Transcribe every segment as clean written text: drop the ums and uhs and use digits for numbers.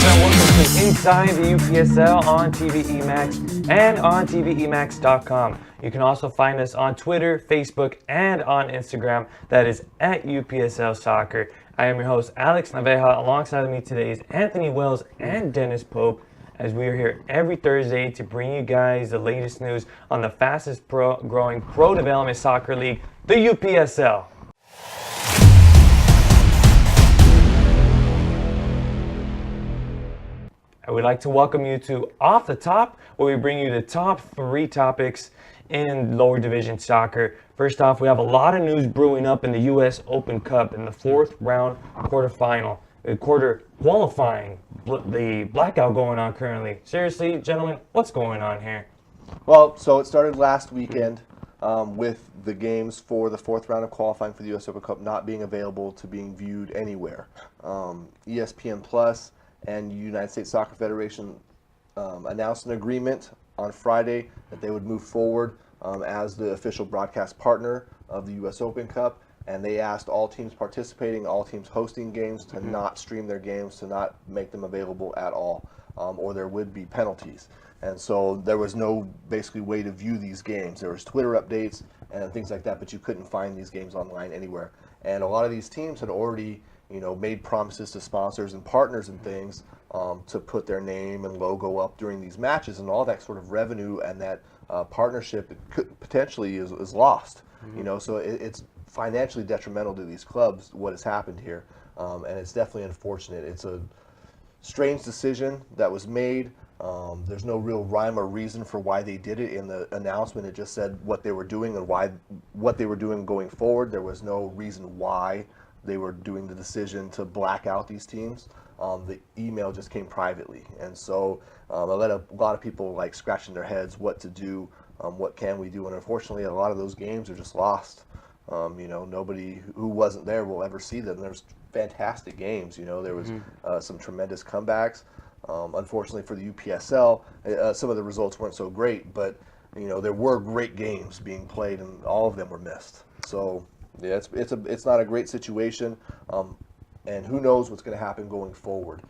Welcome to Inside the UPSL on TVE Max and on TVEmax.com. You can also find us on Twitter, Facebook, and on Instagram. That is at UPSL Soccer. I am your host, Alex Naveja. Alongside me today is Anthony Wells and Dennis Pope, as we are here every Thursday to bring you guys the latest news on the fastest growing pro development soccer league, the UPSL. I would like to welcome you to Off the Top, where we bring you the top 3 topics in lower division soccer. First off, we have a lot of news brewing up in the US Open Cup in the 4th round quarterfinal. The quarter qualifying, the blackout going on currently. Seriously, gentlemen, what's going on here? Well, so it started last weekend with the games for the 4th round of qualifying for the US Open Cup not being available to being viewed anywhere. ESPN Plus and United States Soccer Federation announced an agreement on Friday that they would move forward as the official broadcast partner of the US Open Cup, and they asked all teams participating, all teams hosting games to not stream their games, to not make them available at all, or there would be penalties. And so there was no basically way to view these games. There was Twitter updates and things like that, but you couldn't find these games online anywhere. And a lot of these teams had already made promises to sponsors and partners and things to put their name and logo up during these matches, and all that sort of revenue and that partnership could potentially is lost. So it's financially detrimental to these clubs what has happened here, and it's definitely unfortunate. It's a strange decision that was made. There's no real rhyme or reason for why they did it in the announcement. It just said what they were doing and what they were doing going forward. There was no reason why they were doing the decision to black out these teams. The email just came privately, and so I let a lot of people scratching their heads what to do, what can we do, and unfortunately a lot of those games are just lost. Nobody who wasn't there will ever see them. There's fantastic games. There was some tremendous comebacks. Unfortunately for the UPSL, some of the results weren't so great, but there were great games being played, and all of them were missed. So yeah, it's not a great situation, and who knows what's going to happen going forward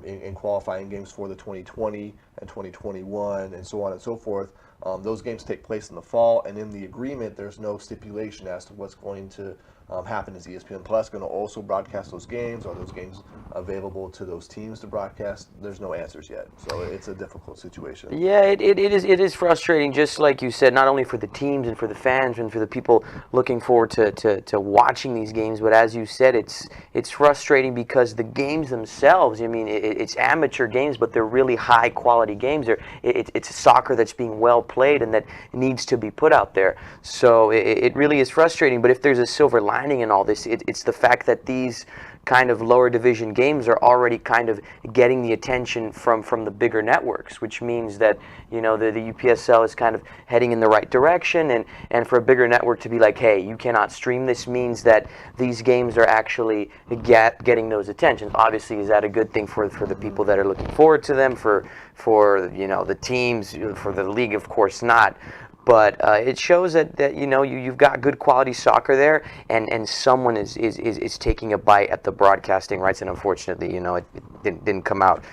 in qualifying games for the 2020 and 2021 and so on and so forth. Those games take place in the fall, and in the agreement there's no stipulation as to what's going to happen. Is ESPN Plus going to also broadcast those games? Are those games available to those teams to broadcast? There's no answers yet, so it's a difficult situation. Yeah, it is frustrating, just like you said, not only for the teams and for the fans and for the people looking forward to watching these games, but as you said, it's frustrating because the games themselves, it's amateur games, but they're really high quality games. It's soccer that's being well played and that needs to be put out there. So it really is frustrating, but if there's a silver lining in all this, it's the fact that these kind of lower division games are already kind of getting the attention from the bigger networks, which means that the UPSL is kind of heading in the right direction, and for a bigger network to be like, hey, you cannot stream this, means that these games are actually getting those attentions. Obviously, is that a good thing for the people that are looking forward to them, for the teams, for the league? Of course not. But it shows that you've got good quality soccer there, and someone is taking a bite at the broadcasting rights, and unfortunately, it didn't come out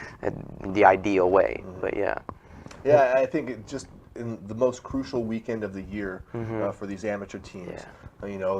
the ideal way. But yeah. Yeah, I think it just in the most crucial weekend of the year for these amateur teams. Yeah.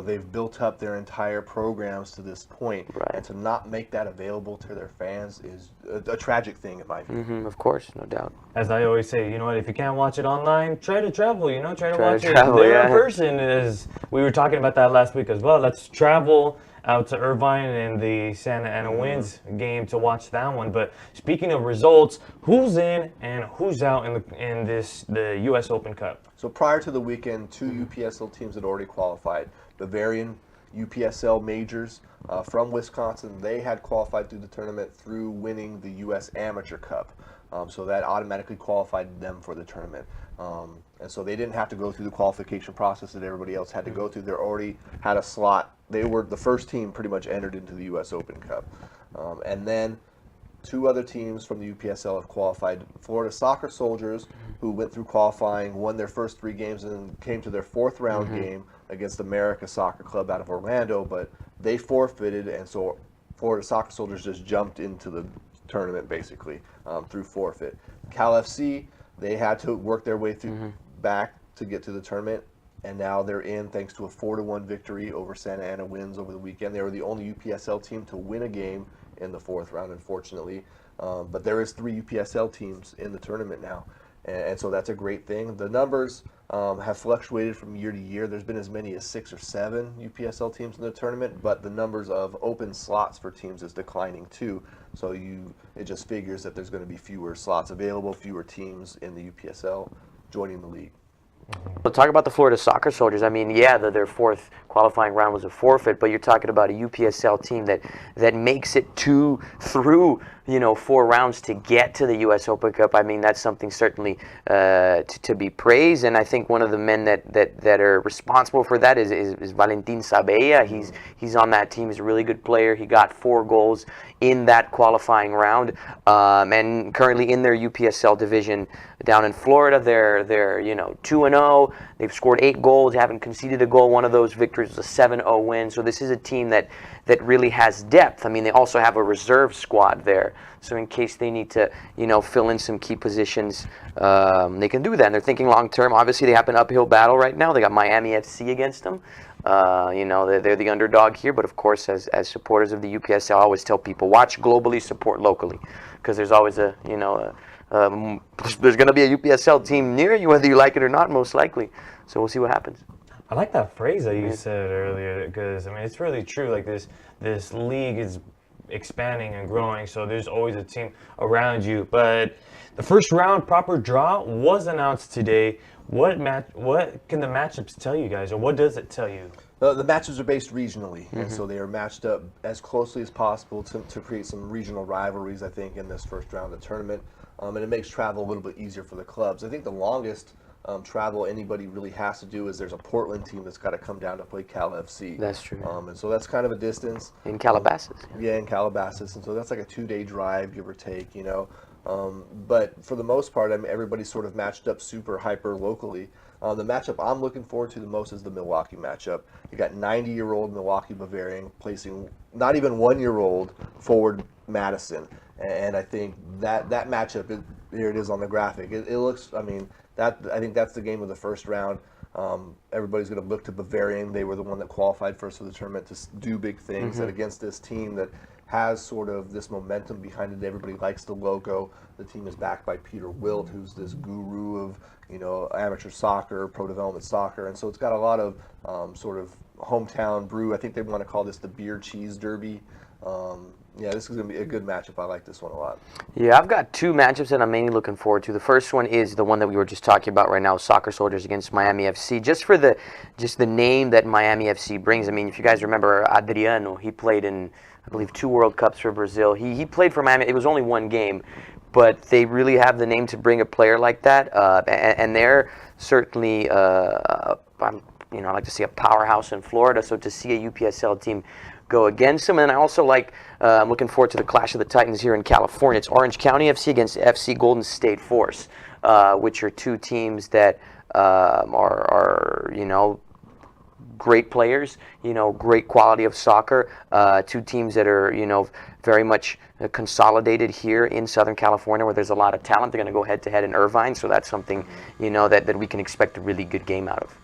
They've built up their entire programs to this point, right, and to not make that available to their fans is a tragic thing in my view. Of course, no doubt. As I always say, if you can't watch it online, try to travel, try to watch it there in person. As we were talking about that last week as well. Let's travel out to Irvine and the Santa Ana Winds game to watch that one. But speaking of results, who's in and who's out in the US Open Cup? So prior to the weekend, 2 UPSL teams had already qualified. Bavarian UPSL majors from Wisconsin, they had qualified through the tournament through winning the US Amateur Cup. So that automatically qualified them for the tournament. And so they didn't have to go through the qualification process that everybody else had to go through. They already had a slot. They were the first team pretty much entered into the US Open Cup. And then 2 other teams from the UPSL have qualified. Florida Soccer Soldiers, who went through qualifying, won their first 3 games, and then came to their 4th round game against America Soccer Club out of Orlando, but they forfeited, and so Florida Soccer Soldiers just jumped into the tournament basically through forfeit. Cal FC, they had to work their way through back to get to the tournament, and now they're in thanks to a 4-1 victory over Santa Ana Winds over the weekend. They were the only UPSL team to win a game in the fourth round, unfortunately. But there is 3 UPSL teams in the tournament now, and so that's a great thing. The numbers have fluctuated from year to year. There's been as many as 6 or 7 UPSL teams in the tournament, but the numbers of open slots for teams is declining too. So it just figures that there's going to be fewer slots available, fewer teams in the UPSL joining the league. Well, talk about the Florida Soccer Soldiers. I mean, yeah, their fourth qualifying round was a forfeit, but you're talking about a UPSL team that makes it through 4 rounds to get to the U.S. Open Cup. I mean, that's something certainly to be praised, and I think one of the men that are responsible for that is Valentin Sabella. He's on that team. He's a really good player. He got 4 goals in that qualifying round, and currently in their UPSL division down in Florida, they're 2-0. They've scored 8 goals. They haven't conceded a goal. One of those victories was a 7-0 win. So this is a team that really has depth. I mean, they also have a reserve squad there. So in case they need to, fill in some key positions, they can do that. And they're thinking long term. Obviously, they have an uphill battle right now. They got Miami FC against them. They're the underdog here. But of course, as supporters of the UPSL, I always tell people, watch globally, support locally, because there's always there's going to be a UPSL team near you, whether you like it or not, most likely. So we'll see what happens. I like that phrase that you said earlier, because I mean it's really true. Like this league is expanding and growing, so there's always a team around you. But the first round proper draw was announced today. What can the matchups tell you guys, or what does it tell you? The matches are based regionally, and so they are matched up as closely as possible to create some regional rivalries, I think, in this first round of the tournament. And it makes travel a little bit easier for the clubs. I think the longest travel anybody really has to do is there's a Portland team that's got to come down to play Cal FC. That's true. And so that's kind of a distance. In Calabasas. Yeah, in Calabasas. And so that's like a 2-day drive, give or take, But for the most part, I mean, everybody's sort of matched up super hyper locally. The matchup I'm looking forward to the most is the Milwaukee matchup. You got 90-year-old Milwaukee Bavarian placing not even 1-year-old forward Madison. And I think that matchup, here it is on the graphic. It looks, I think that's the game of the first round. Everybody's going to look to Bavarian. They were the one that qualified first for the tournament to do big things. And against this team that has sort of this momentum behind it, everybody likes the logo. The team is backed by Peter Wilt, who's this guru of amateur soccer, pro development soccer, and so it's got a lot of sort of hometown brew. I think they want to call this the beer cheese derby. This is going to be a good matchup. I like this one a lot. Yeah, I've got 2 matchups that I'm mainly looking forward to. The first one is the one that we were just talking about right now, Soccer Soldiers against Miami FC. Just for the name that Miami FC brings. I mean, if you guys remember Adriano, he played in, I believe, 2 World Cups for Brazil. He played for Miami. It was only 1 game, but they really have the name to bring a player like that. And they're certainly, I like to see a powerhouse in Florida. So to see a UPSL team go against them. And I also I'm looking forward to the Clash of the Titans here in California. It's Orange County FC against FC Golden State Force, which are 2 teams that are great players, great quality of soccer. 2 teams that are, very much consolidated here in Southern California, where there's a lot of talent. They're going to go head-to-head in Irvine, so that's something, that we can expect a really good game out of.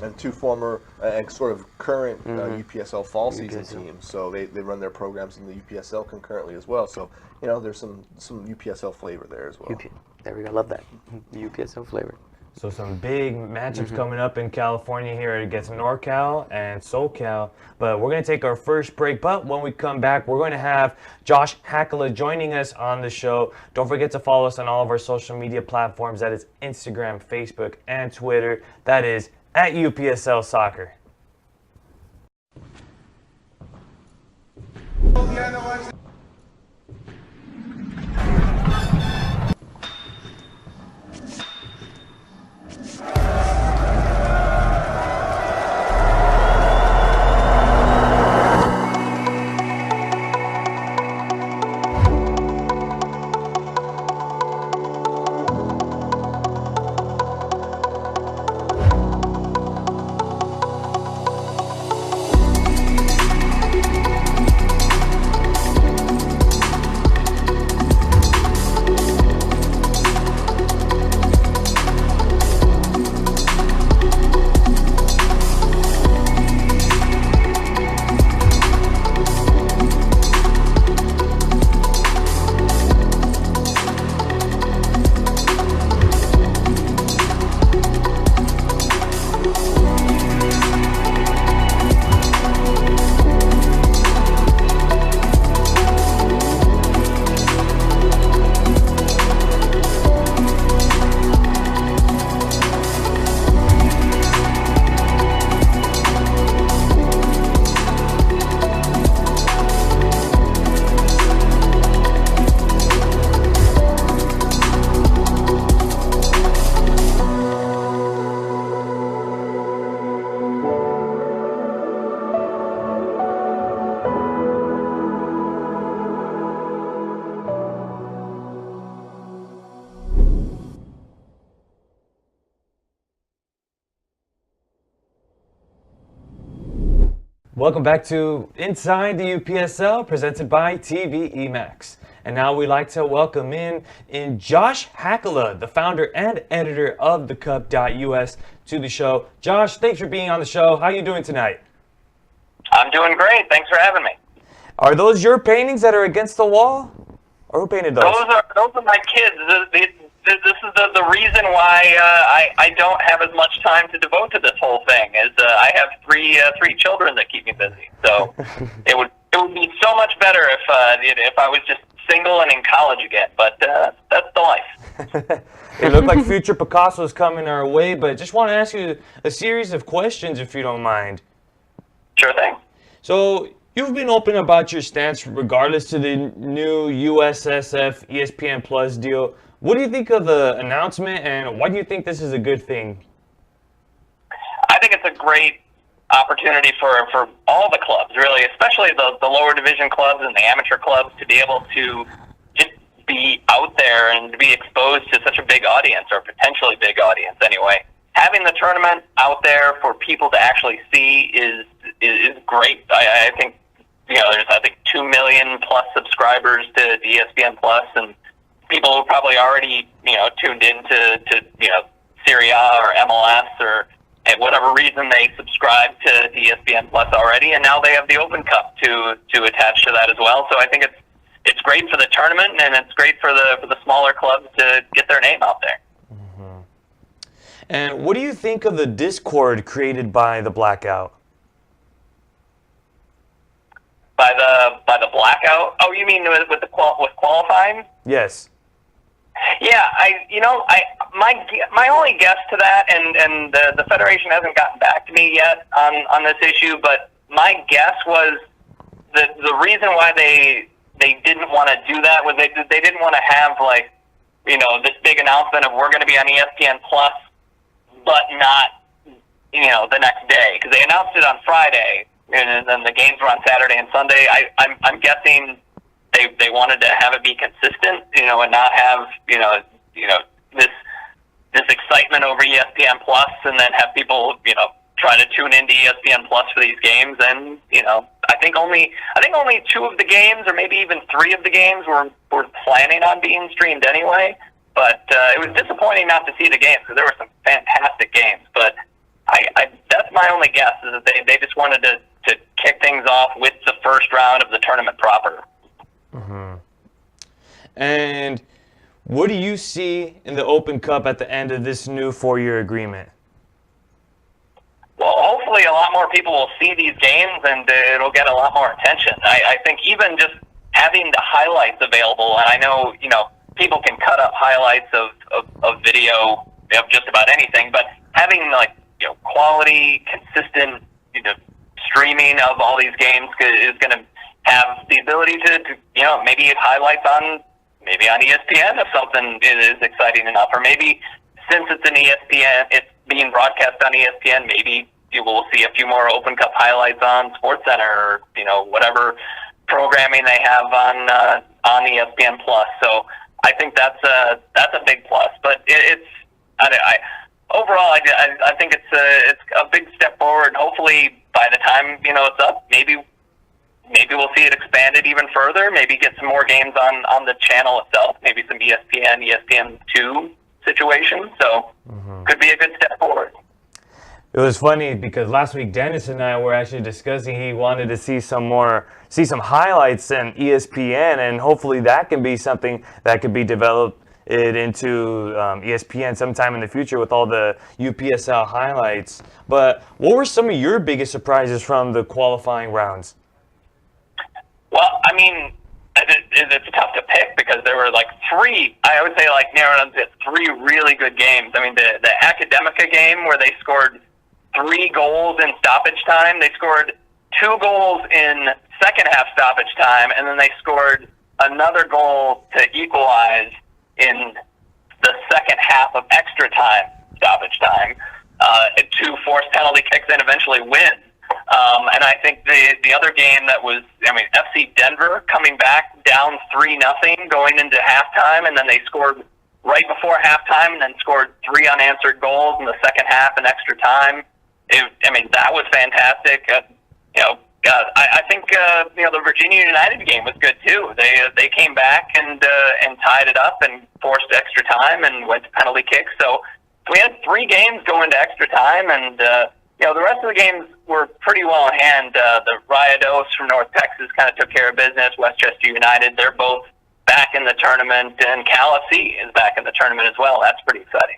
And 2 former and sort of current UPSL fall season teams, so they run their programs in the UPSL concurrently as well. So there's some UPSL flavor there as well. There we go. Love that UPSL flavor. So some big matchups coming up in California here against NorCal and SoCal. But we're going to take our first break. But when we come back, we're going to have Josh Hakala joining us on the show. Don't forget to follow us on all of our social media platforms. That is Instagram, Facebook, and Twitter. That is at UPSL Soccer. Welcome back to Inside the UPSL, presented by TVE Max. And now we'd like to welcome in Josh Hakala, the founder and editor of thecup.us, to the show. Josh, thanks for being on the show. How are you doing tonight? I'm doing great. Thanks for having me. Are those your paintings that are against the wall? Or who painted those? Those are my kids. This is the reason why I don't have as much time to devote to this whole thing. Is I have three children that keep me busy. So it would be so much better if I was just single and in college again. But that's the life. It looked like future Picasso's coming our way, but just want to ask you a series of questions if you don't mind. Sure thing. So you've been open about your stance regardless to the new USSF ESPN Plus deal. What do you think of the announcement, and why do you think this is a good thing? I think it's a great opportunity for all the clubs, really, especially the lower division clubs and the amateur clubs, to be able to just be out there and to be exposed to such a big audience, or potentially big audience anyway. Having the tournament out there for people to actually see is great. I think there's 2 million plus subscribers to ESPN Plus, and people who probably already tuned into Serie A or MLS or whatever reason they subscribe to ESPN Plus already, and now they have the Open Cup to attach to that as well. So I think it's great for the tournament, and it's great for the smaller clubs to get their name out there. Mm-hmm. And what do you think of the Discord created by the blackout? By the blackout? Oh, you mean with qualifying? Yes. Yeah, my only guess to that, and the Federation hasn't gotten back to me yet on this issue, but my guess was that the reason why they didn't want to do that was they didn't want to have this big announcement of we're going to be on ESPN Plus, but not the next day, because they announced it on Friday and then the games were on Saturday and Sunday. I'm guessing they wanted to have it be consistent, and not have this excitement over ESPN Plus, and then have people try to tune into ESPN Plus for these games. And I think only 2 of the games, or maybe even 3 of the games, were planning on being streamed anyway. But it was disappointing not to see the games, because there were some fantastic games. But that's my only guess, is that they just wanted to kick things off with the first round of the tournament proper. Mm-hmm. And what do you see in the Open Cup at the end of this new 4-year agreement? Well, hopefully a lot more people will see these games, and it'll get a lot more attention. I think even just having the highlights available, and I know people can cut up highlights of video of just about anything, but having quality, consistent streaming of all these games is going to have the ability to maybe highlights on ESPN if something is exciting enough, or maybe since it's an ESPN, it's being broadcast on ESPN, maybe you will see a few more Open Cup highlights on SportsCenter, or whatever programming they have on ESPN Plus. So I think that's a big plus. But overall, I think it's a big step forward. Hopefully, by the time it's up, maybe we'll see it expanded even further. Maybe get some more games on the channel itself. Maybe some ESPN2 situations. So could be a good step forward. It was funny because last week Dennis and I were actually discussing he wanted to see some highlights in ESPN, and hopefully that can be something that could be developed into ESPN sometime in the future with all the UPSL highlights. But what were some of your biggest surprises from the qualifying rounds? Well, I mean, it's tough to pick because there were 3, I would say narrowed down to 3 really good games. I mean, the Academica game where they scored 3 goals in stoppage time. They scored 2 goals in second half stoppage time, and then they scored another goal to equalize in the second half of extra time stoppage time. 2 forced penalty kicks and eventually win. And I think the other game that was, FC Denver coming back down 3-0 going into halftime, and then they scored right before halftime, and then scored 3 unanswered goals in the second half and extra time. That was fantastic. I think the Virginia United game was good too. They came back and tied it up and forced extra time and went to penalty kicks. So we had 3 games going to extra time, and the rest of the games were pretty well in hand. The Rayados from North Texas kind of took care of business. Westchester United, they're both back in the tournament, and Cal FC is back in the tournament as well. That's pretty exciting.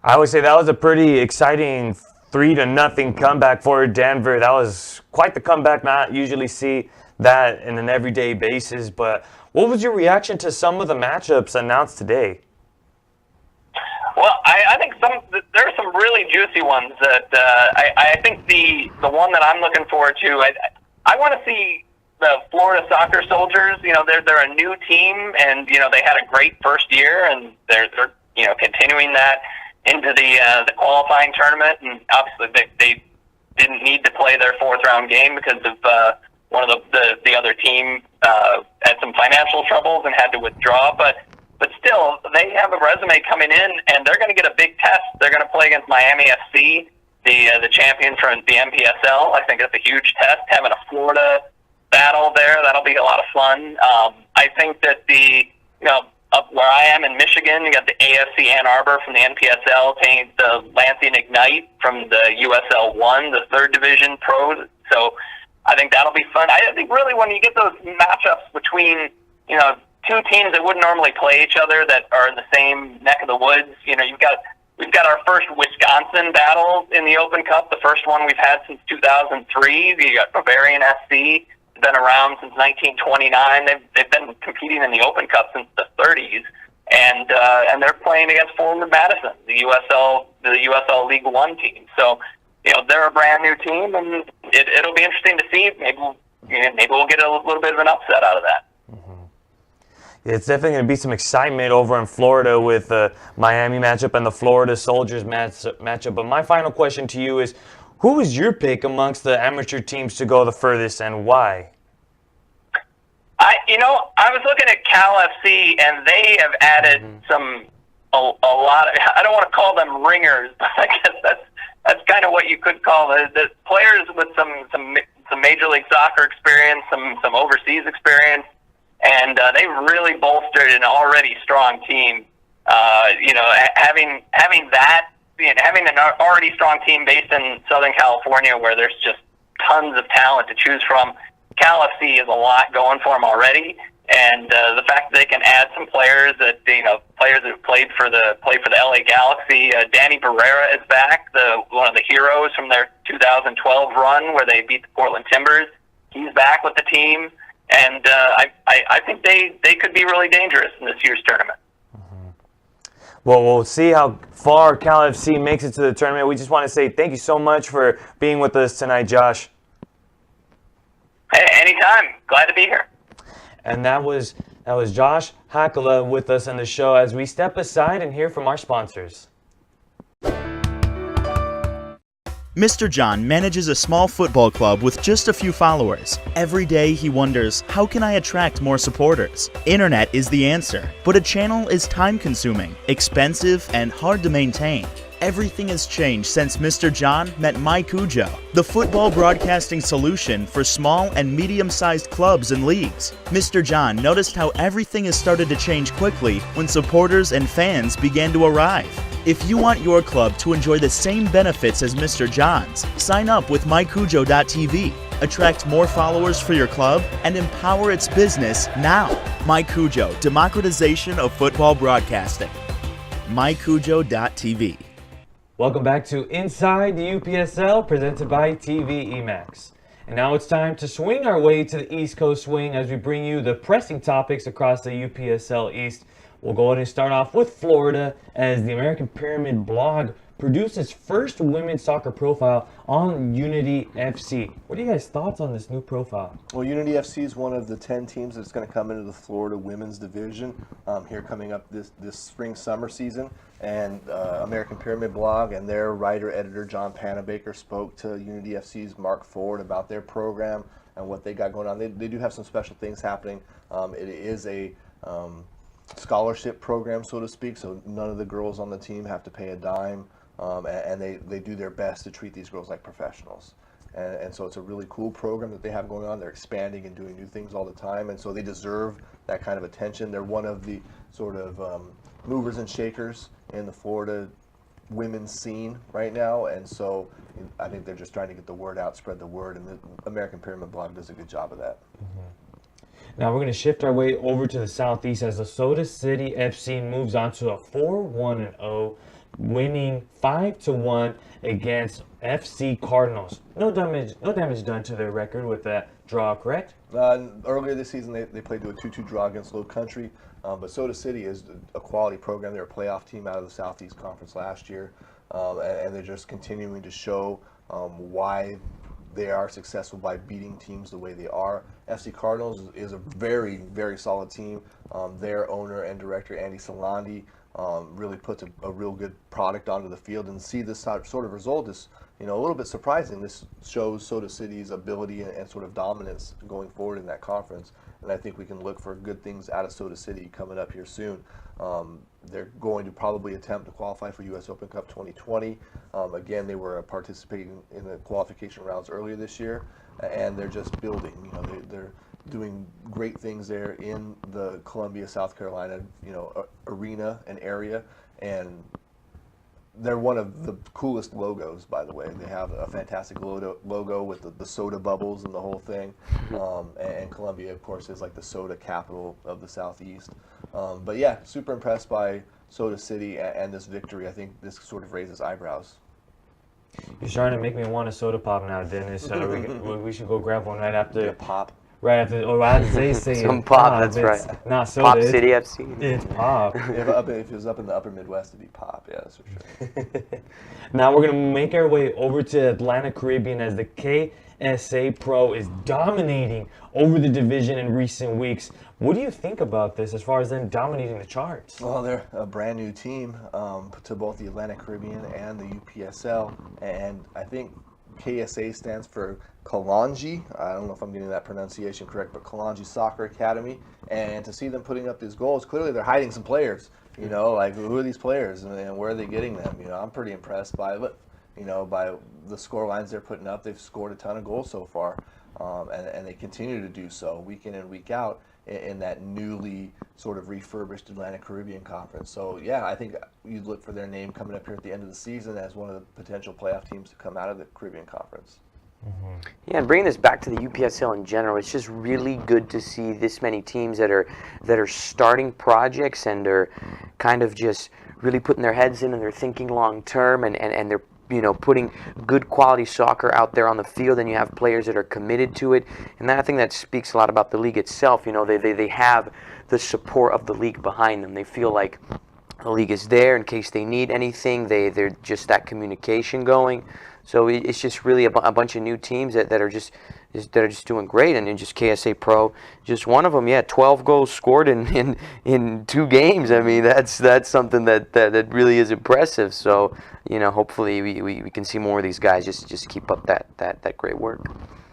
I would say that was a pretty exciting 3-0 comeback for Denver. That was quite the comeback. Not usually see that in an everyday basis. But what was your reaction to some of the matchups announced today? Well, I think there are some really juicy ones that I think the one that I'm looking forward to. I want to see the Florida Soccer Soldiers. They're a new team, and they had a great first year, and they're continuing that into the qualifying tournament, and obviously they didn't need to play their 4th round game because of one of the other team had some financial troubles and had to withdraw. But still, they have a resume coming in, and they're going to get a big test. They're going to play against Miami FC, the champion from the MPSL. I think that's a huge test. Having a Florida battle there, that'll be a lot of fun. I think that up where I am in Michigan, you got the AFC Ann Arbor from the NPSL, playing the Lansing Ignite from the USL 1, the 3rd Division Pros. So I think that'll be fun. I think really when you get those matchups between, 2 teams that wouldn't normally play each other that are in the same neck of the woods, we've got our first Wisconsin battle in the Open Cup, the first one we've had since 2003. You got Bavarian SC. Been around since 1929. They've been competing in the Open Cup since the 30s, and they're playing against Forward Madison, the USL League One team. So they're a brand new team, and it'll be interesting to see. Maybe we'll get a little bit of an upset out of that. It's definitely going to be some excitement over in Florida with the Miami matchup and the Florida Soldiers matchup. But my final question to you is, who was your pick amongst the amateur teams to go the furthest, and why? I was looking at Cal FC, and they have added a lot of, I don't want to call them ringers, but I guess that's kind of what you could call the players with some Major League Soccer experience, some overseas experience, and they really bolstered an already strong team. Having that. Having an already strong team based in Southern California where there's just tons of talent to choose from, Cal FC has a lot going for them already, and the fact that they can add some players that played for the LA Galaxy. Danny Barrera is back, one of the heroes from their 2012 run where they beat the Portland Timbers. He's back with the team, and I think they could be really dangerous in this year's tournament. Well, we'll see how far Cal FC makes it to the tournament. We just want to say thank you so much for being with us tonight, Josh. Hey, anytime. Glad to be here. And that was Josh Hakala with us on the show as we step aside and hear from our sponsors. Mr. John manages a small football club with just a few followers. Every day he wonders, how can I attract more supporters? Internet is the answer, but a channel is time-consuming, expensive, and hard to maintain. Everything has changed since Mr. John met MyCujo, the football broadcasting solution for small and medium-sized clubs and leagues. Mr. John noticed how everything has started to change quickly when supporters and fans began to arrive. If you want your club to enjoy the same benefits as Mr. John's, sign up with mycujo.tv. Attract more followers for your club and empower its business now. MyCujo, democratization of football broadcasting. mycujo.tv. Welcome back to Inside the UPSL, presented by TV Emax. And now it's time to swing our way to the East Coast swing as we bring you the pressing topics across the UPSL East. We'll go ahead and start off with Florida as the American Pyramid blog produced its first women's soccer profile on Unity FC. What are you guys' thoughts on this new profile? Well, Unity FC is one of the 10 teams that's going to come into the Florida women's division here coming up this spring-summer season. And American Pyramid blog and their writer-editor John Panabaker spoke to Unity FC's Mark Ford about their program and what they got going on. They do have some special things happening. It is a scholarship program, so to speak, so none of the girls on the team have to pay a dime, and they do their best to treat these girls like professionals. and so it's a really cool program that they have going on. They're expanding and doing new things all the time, and so they deserve that kind of attention. They're one of the sort of movers and shakers in the Florida women's scene right now, and so I think they're just trying to get the word out, spread the word, and the American Pyramid Blog does a good job of that. Now we're going to shift our way over to the southeast as the Soda City FC moves on to a 4-1-0, winning 5-1 against FC Cardinals. No damage done to their record with that draw, correct? Earlier this season, they played to a 2-2 draw against Low Country, but Soda City is a quality program. They're a playoff team out of the Southeast Conference last year, and they're just continuing to show why they are successful by beating teams the way they are. FC Cardinals is a very, very solid team. Their owner and director, Andy Salandi, really puts a real good product onto the field, and see this sort of result is a little bit surprising. This shows Soda City's ability and sort of dominance going forward in that conference, and I think we can look for good things out of Soda City coming up here soon. They're going to probably attempt to qualify for US Open Cup 2020. Again, they were participating in the qualification rounds earlier this year, and they're just building. They're doing great things there in the Columbia, South Carolina, arena and area, and they're one of the coolest logos, by the way. They have a fantastic logo with the soda bubbles and the whole thing. And Columbia, of course, is like the soda capital of the Southeast. But yeah, super impressed by Soda City and this victory. I think this sort of raises eyebrows. You're starting to make me want a soda pop now, Dennis. We should go grab one right after. Yeah, pop. Right after, as they say, Some pop, that's right. Not soda. Pop City FC. It's pop. If it was up in the upper Midwest, it'd be pop, yeah, that's for sure. Now we're going to make our way over to Atlanta Caribbean as the KSA Pro is dominating over the division in recent weeks. What do you think about this as far as them dominating the charts? Well, they're a brand new team to both the Atlanta Caribbean and the UPSL, and I think KSA stands for Kalonji. I don't know if I'm getting that pronunciation correct, but Kalonji Soccer Academy. And to see them putting up these goals, clearly they're hiding some players. Like who are these players and where are they getting them? I'm pretty impressed by by the score lines they're putting up. They've scored a ton of goals so far, and they continue to do so week in and week out in that newly sort of refurbished Atlanta Caribbean Conference. So yeah, I think you'd look for their name coming up here at the end of the season as one of the potential playoff teams to come out of the Caribbean Conference. Yeah, and bringing this back to the UPSL in general, it's just really good to see this many teams that are starting projects and are kind of just really putting their heads in and they're thinking long term and they're putting good quality soccer out there on the field, and you have players that are committed to it. And I think that speaks a lot about the league itself. They have the support of the league behind them. They feel like the league is there in case they need anything. They're just that communication going. So it's just really a bunch of new teams that are just doing great, and then just KSA Pro, just one of them. Yeah, 12 goals scored in 2 games. I mean, that's something that really is impressive. So hopefully we can see more of these guys just keep up that great work.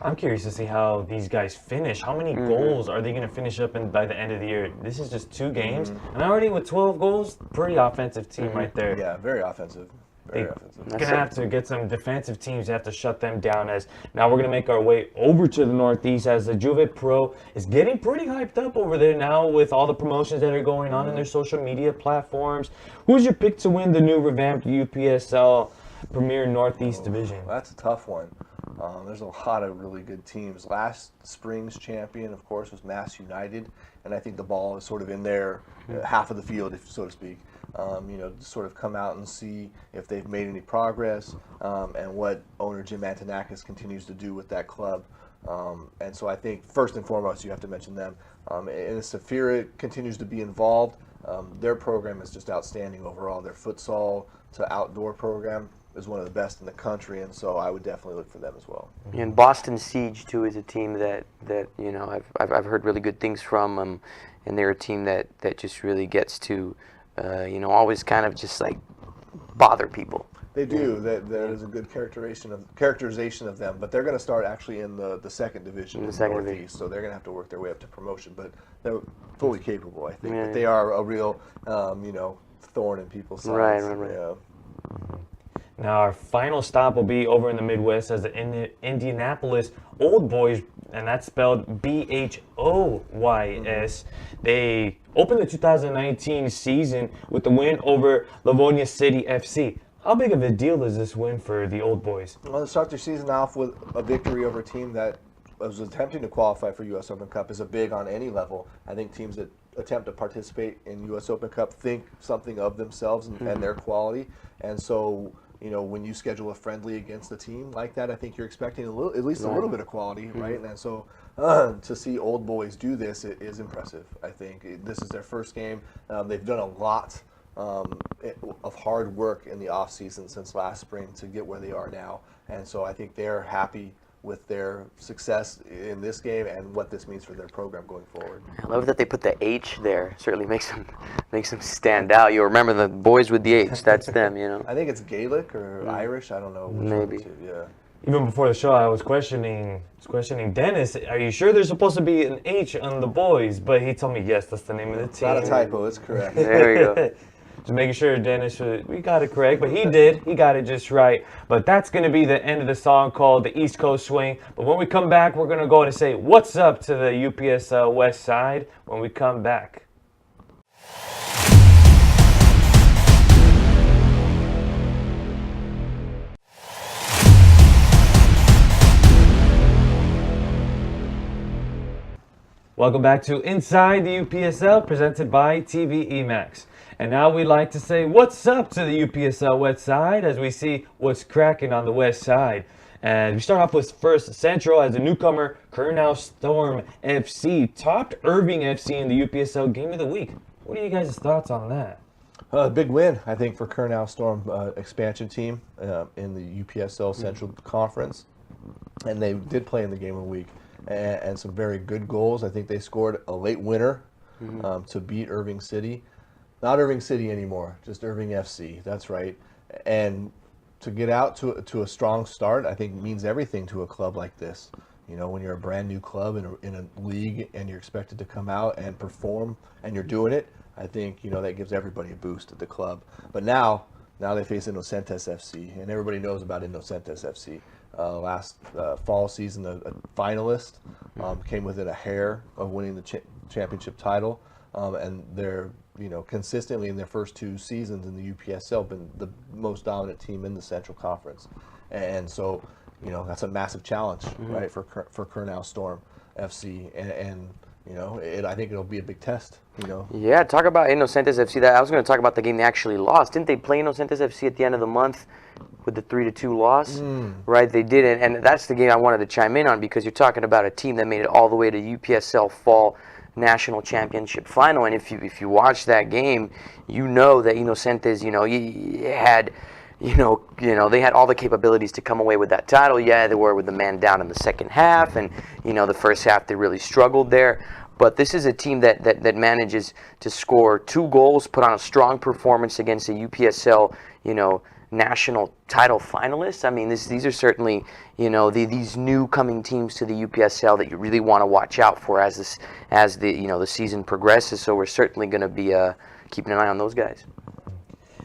I'm curious to see how these guys finish. How many goals are they going to finish up by the end of the year? This is just 2 games, and already with 12 goals, pretty offensive team right there. Yeah, very offensive. Very offensive. Going to have to get some defensive teams. You have to shut them down. As now we're going to make our way over to the Northeast as the Juve Pro is getting pretty hyped up over there now with all the promotions that are going on in their social media platforms. Who's your pick to win the new revamped UPSL Premier Northeast Division? Well, that's a tough one. There's a lot of really good teams. Last spring's champion, of course, was Mass United, and I think the ball is sort of in their half of the field, so to speak. Sort of come out and see if they've made any progress and what owner Jim Antonakis continues to do with that club. And so I think first and foremost you have to mention them. And Safira continues to be involved. Their program is just outstanding overall. Their futsal to outdoor program is one of the best in the country, and so I would definitely look for them as well. And Boston Siege too is a team that I've heard really good things from, and they're a team that just really gets to always kind of just like bother people. They do. That is a good characterization of them. But they're going to start actually in the second division, in the Northeast. So they're going to have to work their way up to promotion. But they're fully capable, I think. But they are a real, thorn in people's sides. Right. Yeah. Now our final stop will be over in the Midwest as the Indianapolis Old Boys, and that's spelled BHOYS. They opened the 2019 season with the win over Livonia City FC. How big of a deal is this win for the Old Boys? Well, to start their season off with a victory over a team that was attempting to qualify for U.S. Open Cup is a big on any level. I think teams that attempt to participate in U.S. Open Cup think something of themselves and their quality. And so, when you schedule a friendly against a team like that, I think you're expecting at least a little bit of quality, right? And so to see Old Boys do this is impressive. I think this is their first game. They've done a lot of hard work in the off season since last spring to get where they are now, and so I think they're happy with their success in this game and what this means for their program going forward. I love that they put the H there. Certainly makes them stand out. You remember the boys with the H? That's them, I think it's Gaelic or Irish. I don't know. Which Maybe. One, yeah. Even before the show, I was questioning Dennis. Are you sure there's supposed to be an H on the boys? But he told me yes, that's the name of the team. It's not a typo. It's correct. There you go. Just making sure Dennis, we got it correct, but he did. He got it just right. But that's going to be the end of the song called the East Coast Swing. But when we come back, we're going to go and say what's up to the UPSL West Side when we come back. Welcome back to Inside the UPSL, presented by TVE Max. And now we'd like to say what's up to the UPSL West Side as we see what's cracking on the West Side. And we start off with First Central as a newcomer, Kurnow Storm FC topped Irving FC in the UPSL Game of the Week. What are you guys' thoughts on that? Big win, I think, for Kurnow Storm expansion team in the UPSL Central Conference. And they did play in the Game of the Week. And some very good goals. I think they scored a late winner to beat Irving City. Not Irving City anymore, just Irving FC. That's right. And to get out to a strong start, I think means everything to a club like this. When you're a brand new club in a league and you're expected to come out and perform and you're doing it, I think that gives everybody a boost at the club. But now they face Inocentes FC, and everybody knows about Inocentes FC. Last fall season, a finalist, came within a hair of winning the championship title, and they're consistently in their first two seasons in the UPSL been the most dominant team in the Central Conference, and so that's a massive challenge, right, for Kurnow Storm FC, and I think it'll be a big test. Yeah, talk about Inocentes FC. That I was going to talk about the game they actually lost. Didn't they play Inocentes FC at the end of the month with the 3-2 loss? Right, they did, and that's the game I wanted to chime in on, because you're talking about a team that made it all the way to UPSL Fall National Championship Final, and if you watch that game, you know that Inocentes, had. They had all the capabilities to come away with that title. Yeah, they were with the man down in the second half, and the first half they really struggled there. But this is a team that manages to score 2 goals, put on a strong performance against a UPSL, national title finalists. I mean, these are certainly, these new coming teams to the UPSL that you really want to watch out for as the season progresses. So we're certainly going to be keeping an eye on those guys.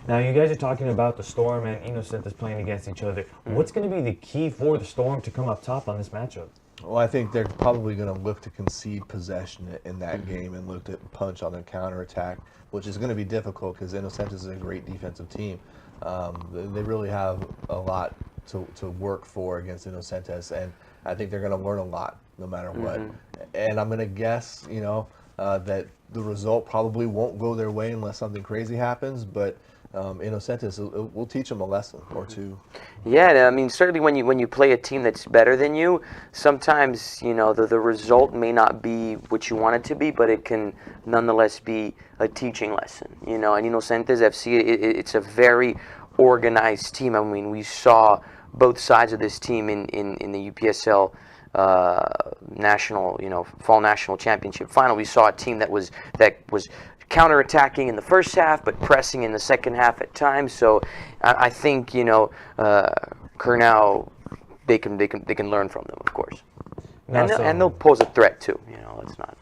Now, you guys are talking about the Storm and Inocentes playing against each other. What's going to be the key for the Storm to come up top on this matchup? Well, I think they're probably going to look to concede possession in that game and look to punch on their counterattack, which is going to be difficult because Inocentes is a great defensive team. They really have a lot to work for against Inocentes, and I think they're going to learn a lot no matter what. And I'm going to guess, that the result probably won't go their way unless something crazy happens, but Inocentes will teach them a lesson or two. Yeah, I mean, certainly when you play a team that's better than you, sometimes the result may not be what you want it to be, but it can nonetheless be a teaching lesson. And Inocentes FC, it's a very organized team. I mean, we saw both sides of this team in the UPSL national, fall national championship final. We saw a team that was counterattacking in the first half, but pressing in the second half at times. So I think Kurnow, they can learn from them, of course, and they'll pose a threat too. It's not.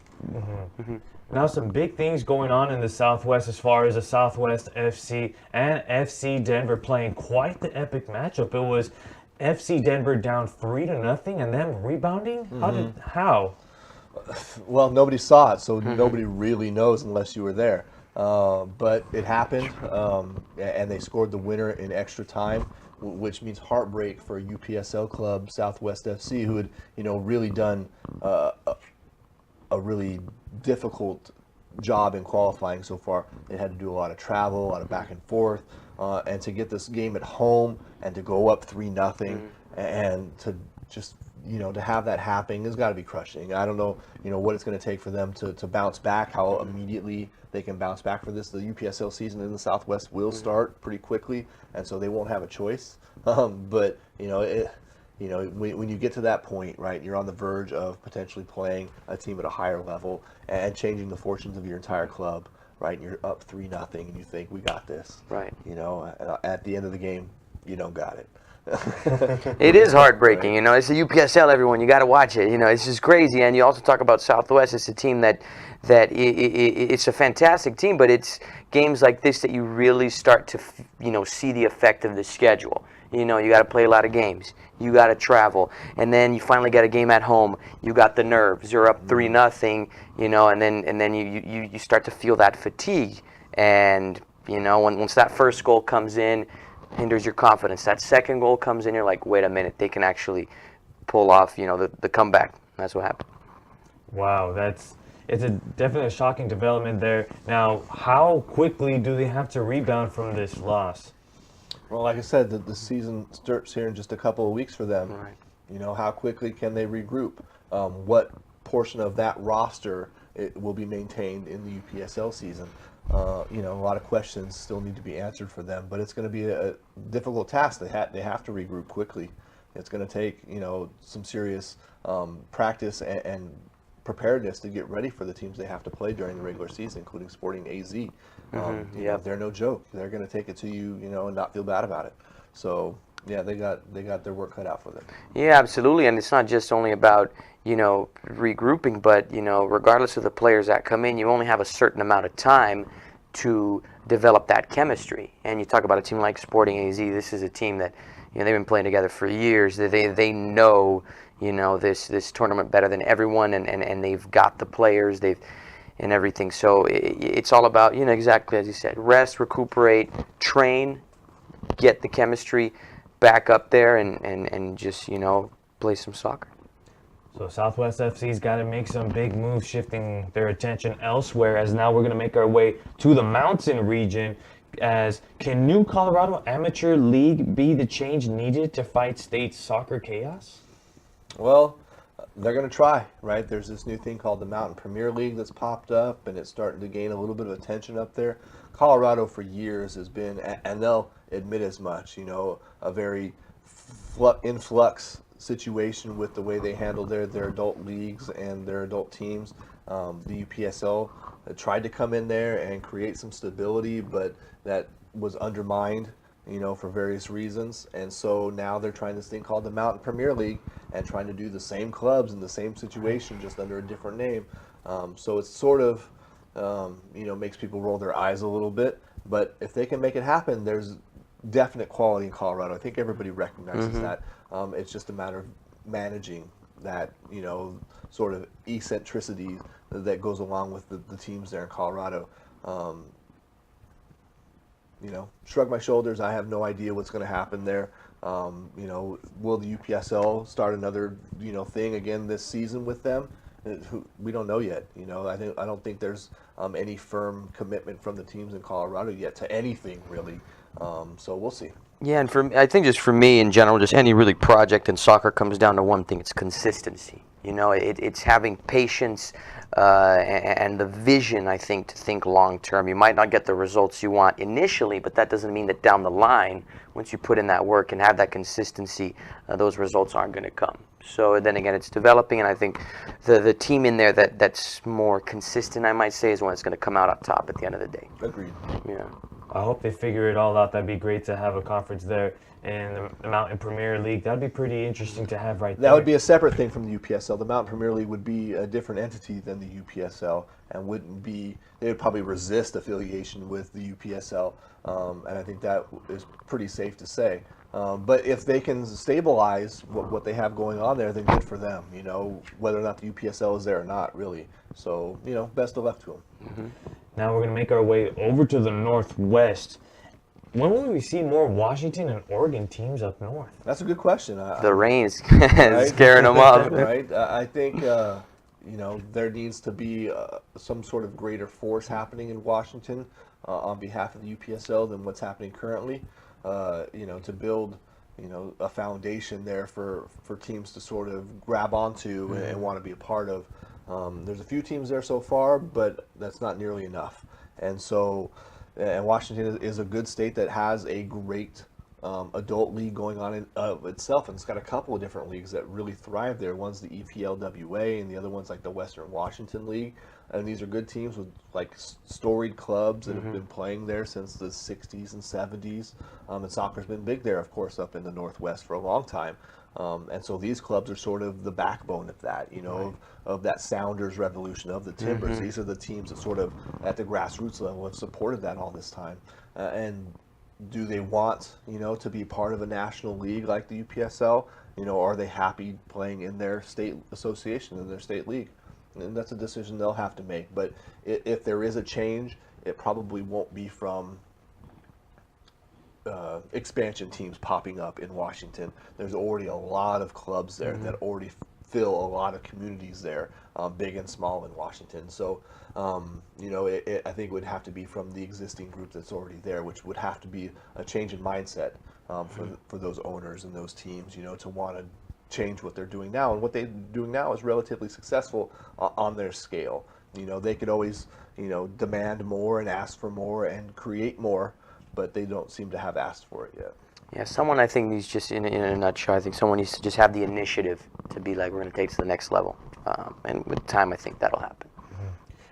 Now, some big things going on in the Southwest as far as the Southwest FC and FC Denver playing quite the epic matchup. It was FC Denver down 3-0 and then rebounding? How? Well, nobody saw it, so nobody really knows unless you were there. But it happened, and they scored the winner in extra time, which means heartbreak for UPSL club Southwest FC, who had, really done a really difficult job in qualifying so far. They had to do a lot of travel, a lot of back and forth, and to get this game at home and to go up 3-0 and to just to have that happen has got to be crushing. I don't know, what it's going to take for them to bounce back, how immediately they can bounce back for this. The UPSL season in the Southwest will start pretty quickly, and so they won't have a choice. But when you get to that point, right, you're on the verge of potentially playing a team at a higher level and changing the fortunes of your entire club, right? And you're up 3-0, and you think, we got this, Right. At the end of the game, you don't got it. It is heartbreaking, It's the UPSL, everyone. You got to watch it. It's just crazy. And you also talk about Southwest. It's a team that it's a fantastic team, but it's games like this that you really start to see the effect of the schedule. You got to play a lot of games. You got to travel, and then you finally get a game at home. You got the nerves. You're up 3-0, and then you start to feel that fatigue. And once that first goal comes in, hinders your confidence. That second goal comes in, you're like, wait a minute, they can actually pull off, the comeback. That's what happened. Wow, it's definitely a shocking development there. Now, how quickly do they have to rebound from this loss? Well, like I said, the season starts here in just a couple of weeks for them. Right. How quickly can they regroup? What portion of that roster will be maintained in the UPSL season? A lot of questions still need to be answered for them, but it's going to be a difficult task. They have to regroup quickly. It's going to take some serious practice and preparedness to get ready for the teams they have to play during the regular season, including Sporting AZ. They're no joke. They're going to take it to you, and not feel bad about it. So yeah, they got their work cut out for them. Yeah, absolutely. And it's not just only about regrouping, but regardless of the players that come in, you only have a certain amount of time to develop that chemistry. And you talk about a team like Sporting AZ. This is a team that they've been playing together for years. They know this tournament better than everyone, and they've got the players. And everything. So it's all about exactly as you said: rest, recuperate, train, get the chemistry back up there, and just play some soccer. So Southwest FC's got to make some big moves, shifting their attention elsewhere, as now we're going to make our way to the Mountain region. As can New Colorado Amateur League be the change needed to fight state soccer chaos? Well, they're going to try, right? There's this new thing called the Mountain Premier League that's popped up, and it's starting to gain a little bit of attention up there. Colorado for years has been, and they'll admit as much, a very influx situation with the way they handle their adult leagues and their adult teams. The UPSL tried to come in there and create some stability, but that was undermined, for various reasons. And so now they're trying this thing called the Mountain Premier League and trying to do the same clubs in the same situation, just under a different name. So it's sort of, makes people roll their eyes a little bit. But if they can make it happen, there's definite quality in Colorado. I think everybody recognizes that. It's just a matter of managing that, sort of eccentricity that goes along with the teams there in Colorado. Shrug my shoulders. I have no idea what's going to happen there. Will the UPSL start another, thing again this season with them? We don't know yet. I don't think there's any firm commitment from the teams in Colorado yet to anything really. So we'll see. Yeah, and I think just for me in general, just any really project in soccer comes down to one thing: it's consistency. It's having patience and the vision, I think, to think long term. You might not get the results you want initially, but that doesn't mean that down the line, once you put in that work and have that consistency, those results aren't going to come. So then again, it's developing, and I think the team in there that's more consistent, I might say, is one that's going to come out on top at the end of the day. Agreed. Yeah. I hope they figure it all out. That'd be great to have a conference there in the Mountain Premier League. That'd be pretty interesting to have right there. That would be a separate thing from the UPSL. The Mountain Premier League would be a different entity than the UPSL, and wouldn't be. They would probably resist affiliation with the UPSL, and I think that is pretty safe to say. But if they can stabilize what they have going on there, then good for them. You know, whether or not the UPSL is there or not, really. So, you know, best of luck to them. Mm-hmm. Now we're going to make our way over to the Northwest. When will we see more Washington and Oregon teams up north? That's a good question. The rain is Right? scaring them up. Right. I think you know, there needs to be some sort of greater force happening in Washington on behalf of the UPSL than what's happening currently. You know, to build, you know, a foundation there for teams to sort of grab onto and want to be a part of. There's a few teams there so far, but that's not nearly enough. And so, and Washington is a good state that has a great adult league going on in itself, and it's got a couple of different leagues that really thrive there. One's the EPLWA, and the other one's like the Western Washington League. And these are good teams with like storied clubs that have been playing there since the 60s and 70s. And soccer's been big there, of course, up in the Northwest for a long time. And so these clubs are sort of the backbone of that, you know, of that Sounders revolution, of the Timbers. These are the teams that sort of at the grassroots level have supported that all this time. And do they want, you know, to be part of a national league like the UPSL? You know, are they happy playing in their state association, in their state league? And that's a decision they'll have to make. But if there is a change, it probably won't be from expansion teams popping up in Washington. There's already a lot of clubs there that already fill a lot of communities there, big and small in Washington. So, you know, I think it would have to be from the existing group that's already there, which would have to be a change in mindset for those owners and those teams, you know, to want to change what they're doing now. And what they're doing now is relatively successful on their scale. You know, they could always, you know, demand more and ask for more and create more, but they don't seem to have asked for it yet. Yeah, someone I think needs just in a nutshell, I think someone needs to just have the initiative to be like, we're going to take it to the next level. And with time, I think that'll happen.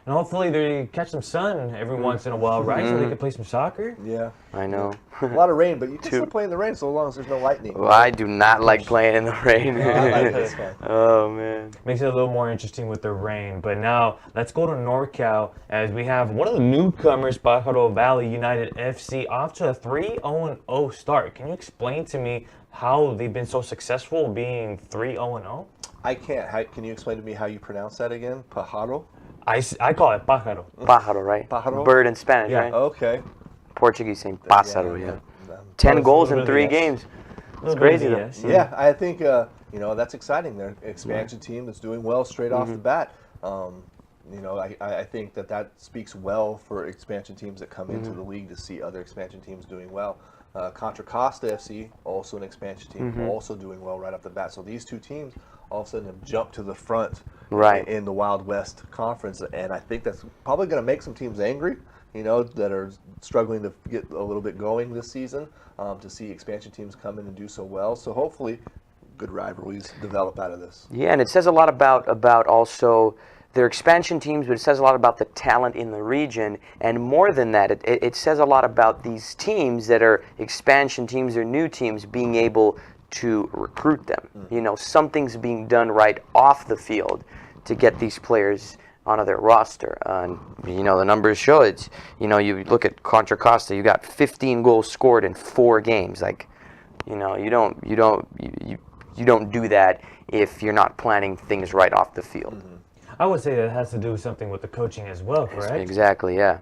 And hopefully they catch some sun every once in a while, right? So they can play some soccer. Yeah. I know. A lot of rain, but you can still play in the rain so long as there's no lightning. Well, I do not like playing in the rain. I like it. It's fun. Oh, man. Makes it a little more interesting with the rain. But now let's go to NorCal as we have one of the newcomers, Pájaro Valley United FC, off to a 3-0 start. Can you explain to me how they've been so successful being 3-0? I can't. Can you explain to me how you pronounce that again? Pájaro? I call it pájaro. Pájaro, right? Pájaro? Bird in Spanish, Yeah. right? Okay. Portuguese saying pájaro, yeah. 10 Close, goals a in little 3 bit, yes. games. It's It's crazy, though. yes. Yeah, I think you know, that's exciting. They're an expansion team that's doing well straight off the bat. You know, I think that speaks well for expansion teams that come into the league to see other expansion teams doing well. Contra Costa FC, also an expansion team, also doing well right off the bat. So these two teams all of a sudden have jumped to the front in the Wild West Conference, and I think that's probably going to make some teams angry, you know, that are struggling to get a little bit going this season, to see expansion teams come in and do so well. So hopefully good rivalries develop out of this. Yeah, and it says a lot about also their expansion teams, but it says a lot about the talent in the region. And more than that, it says a lot about these teams that are expansion teams or new teams being able to recruit them. You know, something's being done right off the field to get these players onto their roster. And, you know, the numbers show it. You know, you look at Contra Costa, you got 15 goals scored in 4 games. Like, you know, you don't do that if you're not planning things right off the field. I would say that has to do something with the coaching as well, correct? Exactly, yeah.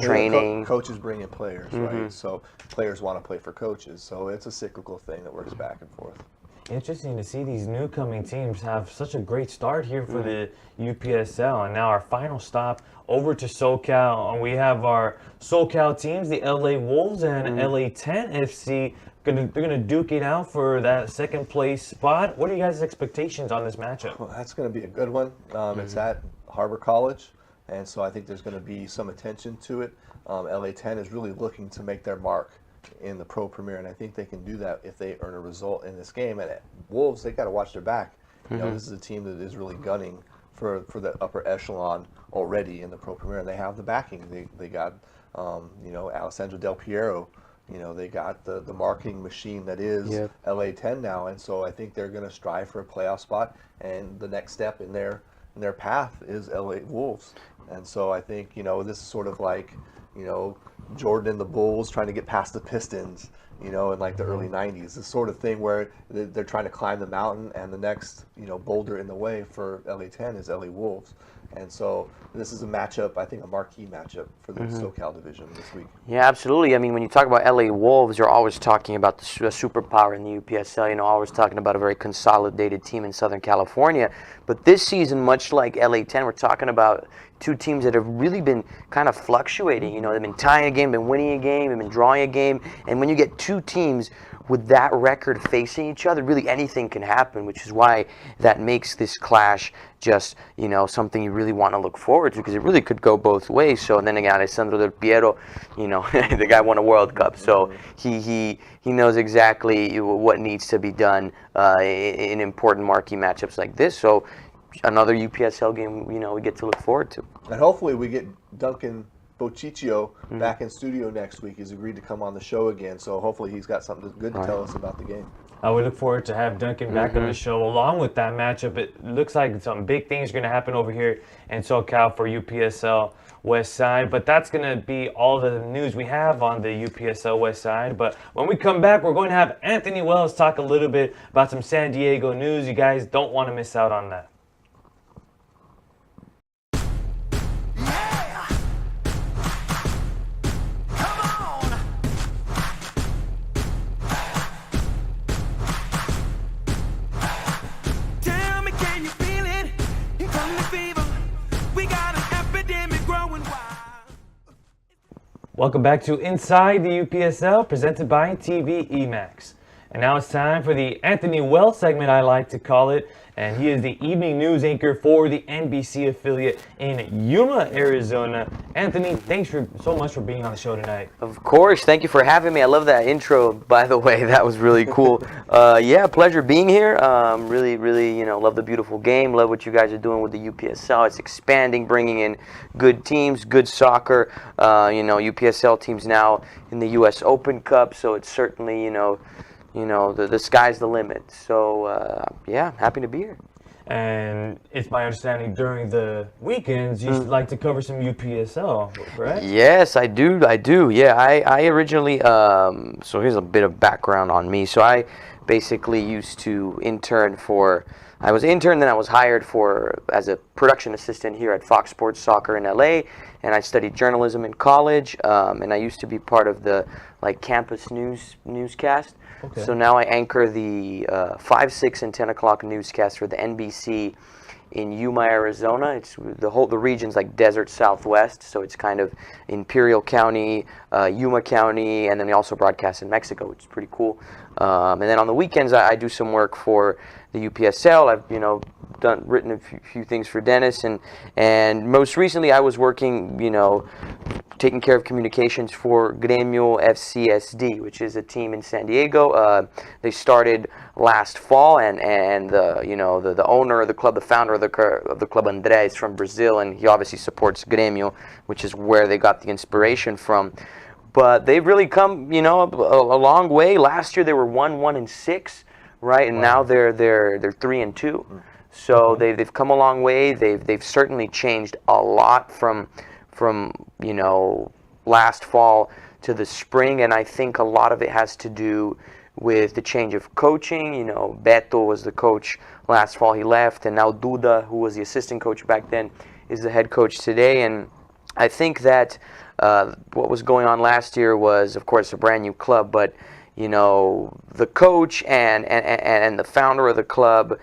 Training. Coaches bring in players, right? So players want to play for coaches. So it's a cyclical thing that works back and forth. Interesting to see these new coming teams have such a great start here for the UPSL. And now our final stop over to SoCal. And we have our SoCal teams, the LA Wolves and LA10 FC. They're gonna duke it out for that second place spot. What are you guys' expectations on this matchup? Well, that's going to be a good one. It's at Harbor College, and so I think there's going to be some attention to it. LA10 is really looking to make their mark in the Pro Premier, and I think they can do that if they earn a result in this game. And at Wolves, they got to watch their back. You know, this is a team that is really gunning for the upper echelon already in the Pro Premier, and they have the backing. They got Alessandro Del Piero. They got the marketing machine that is LA 10 now, and so I think they're going to strive for a playoff spot. And the next step in their path is LA Wolves. And so I think this is sort of like Jordan and the Bulls trying to get past the Pistons. In like the early 90s, the sort of thing where they're trying to climb the mountain, and the next boulder in the way for LA 10 is LA Wolves. And so this is a matchup, I think a marquee matchup for the SoCal division this week. Yeah, absolutely. I mean, when you talk about LA Wolves, you're always talking about the superpower in the UPSL, always talking about a very consolidated team in Southern California. But this season, much like LA 10, we're talking about two teams that have really been kind of fluctuating. They've been tying a game, been winning a game, they've been drawing a game. And when you get two teams with that record facing each other, really anything can happen, which is why that makes this clash just, something you really want to look forward to, because it really could go both ways. So, and then again, Alessandro Del Piero, the guy won a World Cup, so he knows exactly what needs to be done in important marquee matchups like this. So another UPSL game, we get to look forward to. And hopefully we get Duncan Bociccio back in studio next week. He's agreed to come on the show again, so hopefully he's got something good to tell us about the game. We look forward to have Duncan back on the show. Along with that matchup, it looks like some big things are going to happen over here in SoCal for UPSL West Side. But that's going to be all the news we have on the UPSL West Side. But when we come back, we're going to have Anthony Wells talk a little bit about some San Diego news. You guys don't want to miss out on that. Welcome back to Inside the UPSL, presented by TV EMAX. And now it's time for the Anthony Wells segment, I like to call it. And he is the evening news anchor for the NBC affiliate in Yuma, Arizona. Anthony, thanks so much for being on the show tonight. Of course. Thank you for having me. I love that intro, by the way. That was really cool. Pleasure being here. Really, love the beautiful game. Love what you guys are doing with the UPSL. It's expanding, bringing in good teams, good soccer. UPSL teams now in the US Open Cup, so it's certainly, the sky's the limit. So, happy to be here. And it's my understanding during the weekends you like to cover some UPSL, correct? Yes, I do. Yeah, I originally, so here's a bit of background on me. So I basically used to I was intern, then I was hired as a production assistant here at Fox Sports Soccer in LA, and I studied journalism in college, and I used to be part of the campus newscast. Okay. So now I anchor the 5, 6, and 10 o'clock newscast for the NBC in Yuma, Arizona. It's the region's like desert Southwest, so it's kind of Imperial County, Yuma County, and then they also broadcast in Mexico, which is pretty cool. And then on the weekends, I do some work for the UPSL. I've written a few things for Dennis, and most recently I was working, taking care of communications for Gremio FC, which is a team in San Diego. They started last fall, and the owner of the club, the founder of the club, André, is from Brazil, and he obviously supports Gremio, which is where they got the inspiration from. But they've really come, a long way. Last year they were 1-1-6, right? And now they're 3-2. So they've come a long way. They've certainly changed a lot from last fall to the spring, and I think a lot of it has to do with the change of coaching. Beto was the coach last fall, he left, and now Duda, who was the assistant coach back then, is the head coach today. And I think that what was going on last year was, of course, a brand new club, but the coach and the founder of the club,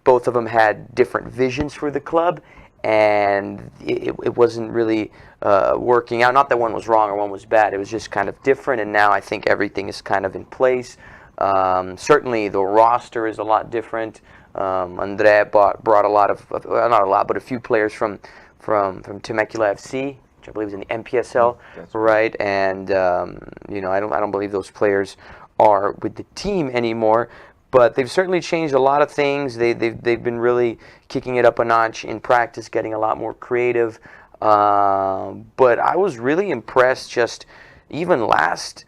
both of them had different visions for the club, and it wasn't really working out. Not that one was wrong or one was bad. It was just kind of different, and now I think everything is kind of in place. Certainly the roster is a lot different. André brought a lot of, not a lot, but a few players from Temecula FC, which I believe is in the MPSL, right? And I don't believe those players are with the team anymore. But they've certainly changed a lot of things. They've been really kicking it up a notch in practice, getting a lot more creative. But I was really impressed. Just even last,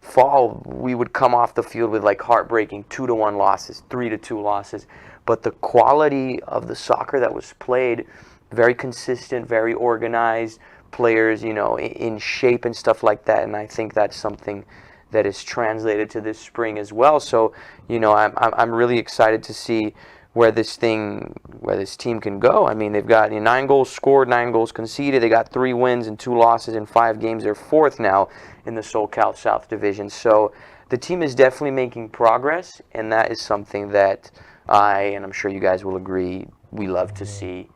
fall, we would come off the field with like heartbreaking 2-1 losses, 3-2 losses. But the quality of the soccer that was played, very consistent, very organized, players, in shape and stuff like that. And I think that's something that is translated to this spring as well. So, I'm really excited to see where this team can go. I mean, they've got 9 goals scored, 9 goals conceded. They got 3 wins and 2 losses in 5 games. They're 4th now in the SoCal South Division. So the team is definitely making progress, and that is something that and I'm sure you guys will agree, we love to see,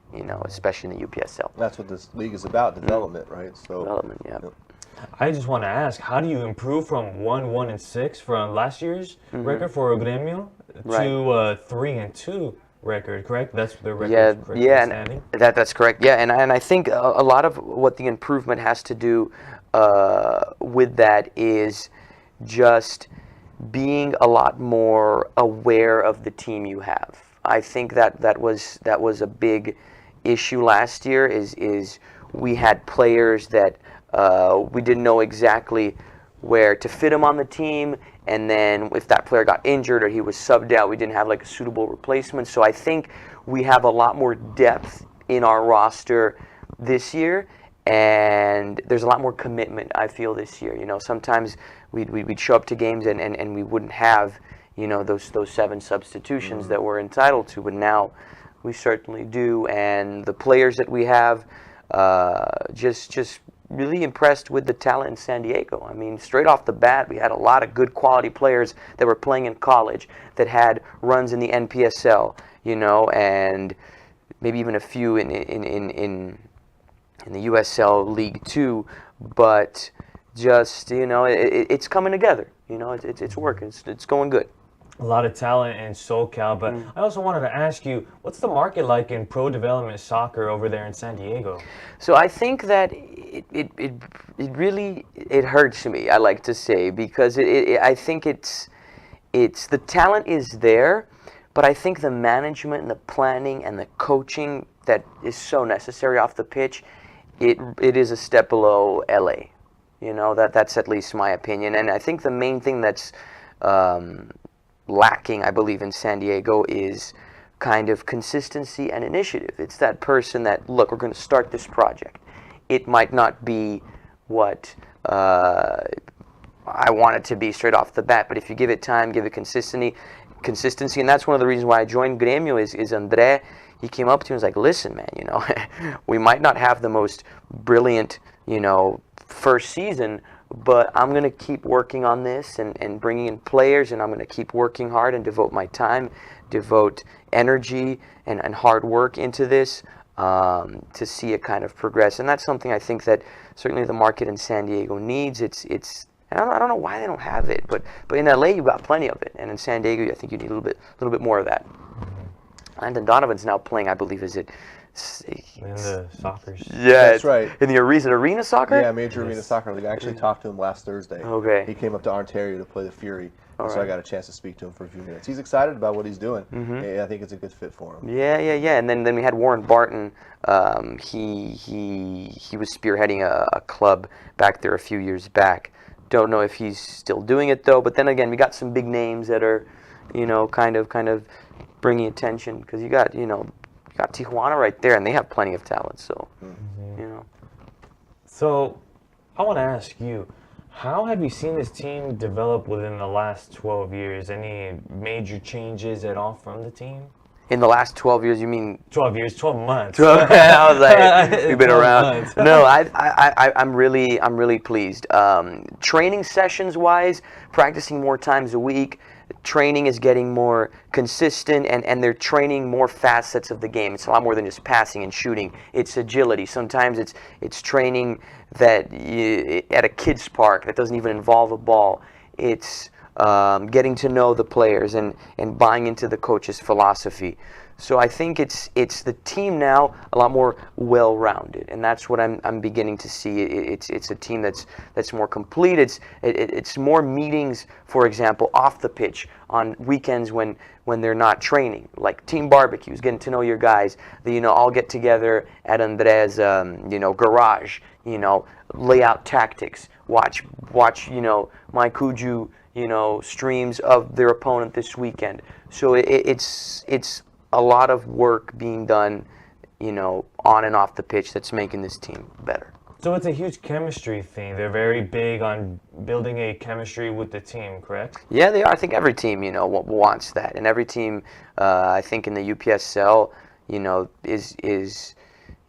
especially in the UPSL. That's what this league is about, development, right? So Development, yeah. I just want to ask, how do you improve from 1-1-6 from last year's record for Gremio to 3-2 record? Correct? That's the record. And that's correct. Yeah, and I think a lot of what the improvement has to do with that is just being a lot more aware of the team you have. I think that was a big issue last year. Is we had players that we didn't know exactly where to fit him on the team, and then if that player got injured or he was subbed out, we didn't have like a suitable replacement. So I think we have a lot more depth in our roster this year, and there's a lot more commitment, I feel, this year. Sometimes we'd show up to games and we wouldn't have those 7 substitutions that we're entitled to, but now we certainly do. And the players that we have, just really impressed with the talent in San Diego. I mean, straight off the bat, we had a lot of good quality players that were playing in college that had runs in the NPSL, and maybe even a few in the USL League 2, but just, it's coming together. It's working. It's going good. A lot of talent in SoCal, but I also wanted to ask you, what's the market like in pro development soccer over there in San Diego? So I think that it really hurts me, I like to say, because I think it's the talent is there, but I think the management and the planning and the coaching that is so necessary off the pitch, it is a step below LA. That's at least my opinion. And I think the main thing that's lacking, I believe, in San Diego is kind of consistency and initiative. It's that person that, look, we're going to start this project. It might not be what I want it to be straight off the bat, but if you give it time, give it consistency, and that's one of the reasons why I joined Gremio is Andre. He came up to me and was like, listen, man, we might not have the most brilliant, first season, but I'm going to keep working on this and bringing in players, and I'm going to keep working hard and devote my time, devote energy and hard work into this to see it kind of progress. And that's something I think that certainly the market in San Diego needs. It's and I don't know why they don't have it, but in LA you've got plenty of it, and in San Diego I think you need a little bit more of that. Landon Donovan's now playing, I believe, is it In the soccer. Yeah, That's right. In the arena soccer? Yeah, Major Arena Soccer League. I actually talked to him last Thursday. Okay. He came up to Ontario to play the Fury, All so I right. got a chance to speak to him for a few minutes. He's excited about what he's doing. Yeah, I think it's a good fit for him. Yeah. And then we had Warren Barton. He was spearheading a club back there a few years back. Don't know if he's still doing it though. But then again, we got some big names that are, kind of bringing attention, because you got Tijuana right there, and they have plenty of talent. So, So, I want to ask you, how have you seen this team develop within the last 12 years? Any major changes at all from the team? in the last 12 years, you mean? 12 years, 12 months. I was like, we've been 12 around. months. No, I'm really pleased. Training sessions wise, practicing more times a week. Training is getting more consistent, and they're training more facets of the game. It's a lot more than just passing and shooting. It's agility. Sometimes it's training that at a kid's park that doesn't even involve a ball. It's getting to know the players and buying into the coach's philosophy. So I think it's the team now a lot more well-rounded, and that's what I'm beginning to see. It's a team that's more complete. It's more meetings, for example, off the pitch on weekends when they're not training, like team barbecues, getting to know your guys. All get together at Andre's garage. Lay out tactics. Watch Mike Kuju streams of their opponent this weekend. So it's a lot of work being done, on and off the pitch that's making this team better. So it's a huge chemistry thing. They're very big on building a chemistry with the team, correct? Yeah, they are. I think every team, wants that, and every team, I think in the UPSL,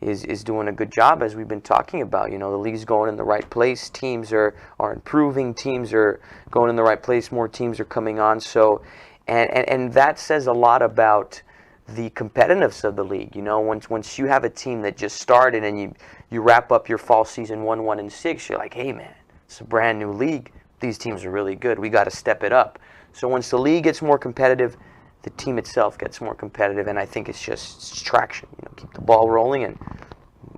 is doing a good job, as we've been talking about. The league's going in the right place. Teams are improving. Teams are going in the right place. More teams are coming on. So, and that says a lot about the competitiveness of the league. Once you have a team that just started and you wrap up your fall season 1-1-6, you're like, hey man, it's a brand new league. These teams are really good. We got to step it up. So once the league gets more competitive, the team itself gets more competitive, and I think it's just traction. Keep the ball rolling and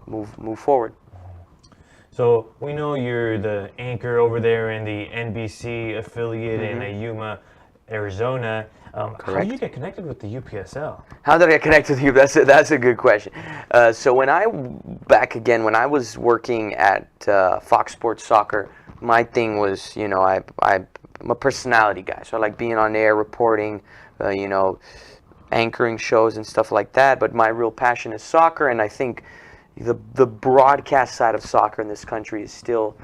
move forward. So we know you're the anchor over there in the NBC affiliate in Yuma, Arizona. How did you get connected with the UPSL? How did I get connected with you? That's a good question. So when I was working at Fox Sports Soccer, my thing was, I'm a personality guy, so I like being on air, reporting, anchoring shows and stuff like that. But my real passion is soccer, and I think the broadcast side of soccer in this country is still,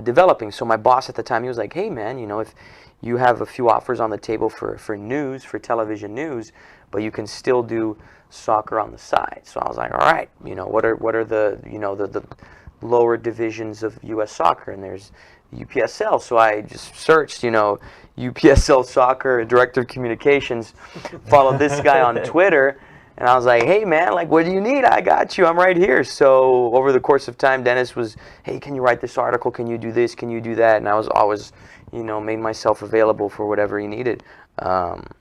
developing. So my boss at the time, he was like, hey man, if you have a few offers on the table for television news, but you can still do soccer on the side. So I was like, all right, what are the the lower divisions of U.S. soccer? And there's UPSL. So I just searched, UPSL soccer, director of communications, followed this guy on Twitter, and I was like, hey man, like, what do you need? I got you. I'm right here. So over the course of time, Dennis was, hey, can you write this article? Can you do this? Can you do that? And I was always, made myself available for whatever he needed,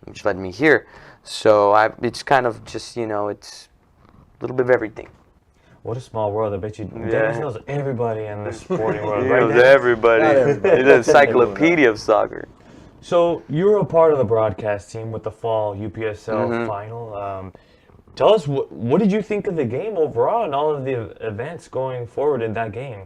which led me here. So it's kind of just, it's a little bit of everything. What a small world. I bet you Dennis knows everybody in the sporting world. He Right, knows Dennis? everybody. Not everybody. He's an encyclopedia of soccer. So you were a part of the broadcast team with the fall UPSL final. Tell us, what did you think of the game overall and all of the events going forward in that game?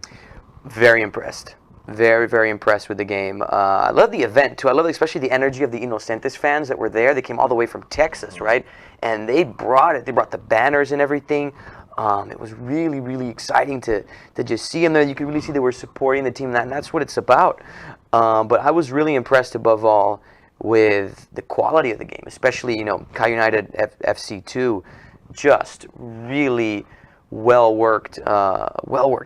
Very impressed. Very, very impressed with the game. I love the event, too. I love especially the energy of the Inocentes fans that were there. They came all the way from Texas, right? And they brought it. They brought the banners and everything. It was really, really exciting to just see them there. You could really see they were supporting the team, and that's what it's about. But I was really impressed above all with the quality of the game, especially, Cal United FC 2, just really well-worked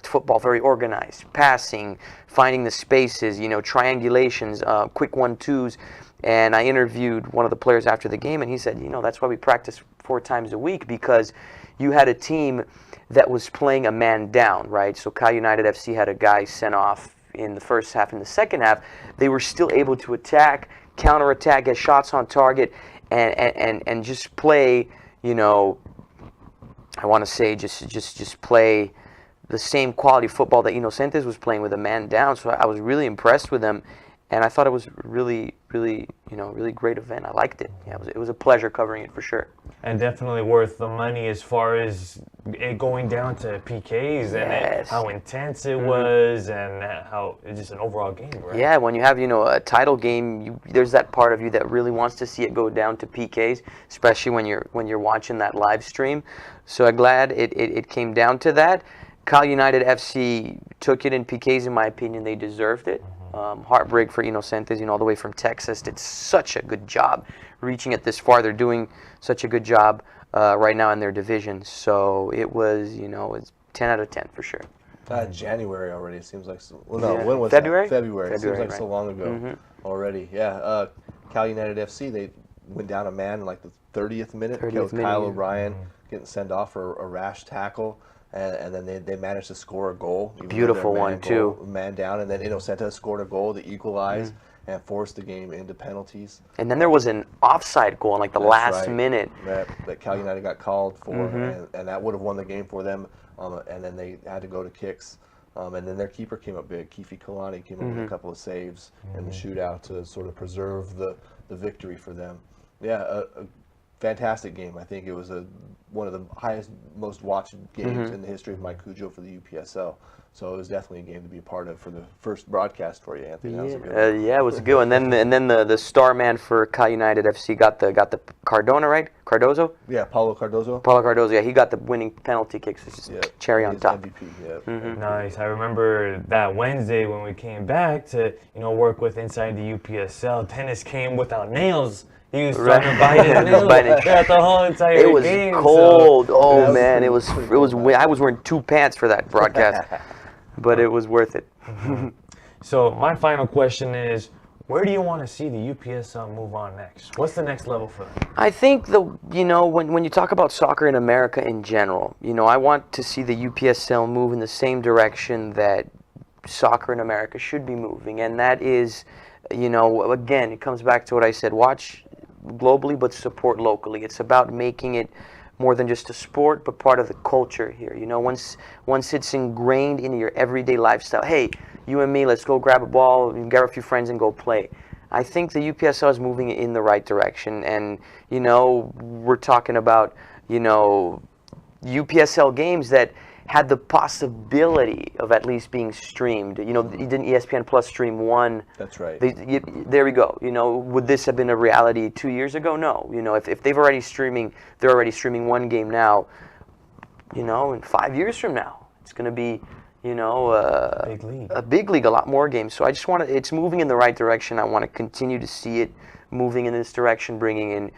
football, very organized, passing, finding the spaces, triangulations, quick 1-2s. And I interviewed one of the players after the game, and he said, that's why we practice 4 times a week, because you had a team that was playing a man down, right? So Cal United FC had a guy sent off in the first half. In the second half, they were still able to attack, counterattack, get shots on target, and just play, I want to say just play the same quality football that Inocentes was playing with a man down. So I was really impressed with them, and I thought it was really, really, really great event. I liked it. Yeah, it was a pleasure covering it for sure. And definitely worth the money as far as it going down to PKs and how intense it was and how it's just an overall game, right? Yeah, when you have, a title game, there's that part of you that really wants to see it go down to PKs, especially when you're watching that live stream. So I'm glad it came down to that. Cal United FC took it in PKs, in my opinion. They deserved it. Heartbreak for Inocentes, all the way from Texas. Did such a good job reaching it this far. They're doing such a good job right now in their division. So it was, it's 10 out of 10 for sure. January already. It seems like when was February? that? February. It seems like right. so long ago already. Yeah. Cal United FC, they went down a man in like the 30th minute. Kyle O'Brien getting sent off for a rash tackle. And then they managed to score a goal. Beautiful one, too. Man down, and then Inocentes scored a goal to equalize. and forced the game into penalties. And then there was an offside goal in like the That's last right. minute. That Cal United got called for, and that would have won the game for them. And then they had to go to kicks. And then their keeper came up big. Kalonji came up with a couple of saves in the shootout to sort of preserve the victory for them. Yeah, a fantastic game. I think it was one of the highest, most watched games in the history of Mike Cujo for the UPSL. So it was definitely a game to be a part of for the first broadcast for you, Anthony. That was a good one. Yeah, it was a good one. And then the star man for Cal United FC got the Cardona, right? Cardozo? Yeah, Paulo Cardozo. Paulo Cardozo, yeah, he got the winning penalty kicks. It's just cherry on He's top. MVP, yeah. Nice. I remember that Wednesday when we came back to work with inside the UPSL. Dennis came without nails. He was trying to bite his nails throughout the whole entire It was game. cold. So, oh was man, pretty- it was. pretty It was. cold, man. I was wearing 2 pants for that broadcast, but it was worth it. So my final question is, where do you want to see the UPSL move on next? What's the next level for them? I think when you talk about soccer in America in general, I want to see the UPSL move in the same direction that soccer in America should be moving, and that is, again, it comes back to what I said: watch globally, but support locally. It's about making it more than just a sport, but part of the culture here. Once it's ingrained into your everyday lifestyle. Hey, you and me, let's go grab a ball, grab a few friends, and go play. I think the UPSL is moving in the right direction, and we're talking about UPSL games that had the possibility of at least being streamed. Didn't ESPN Plus stream one? That's right. There we go. Would this have been a reality 2 years ago? No. If they're already streaming one game now. In 5 years from now, it's going to be Big league. a big league, a lot more games. So I just want to. It's moving in the right direction. I want to continue to see it moving in this direction, bringing in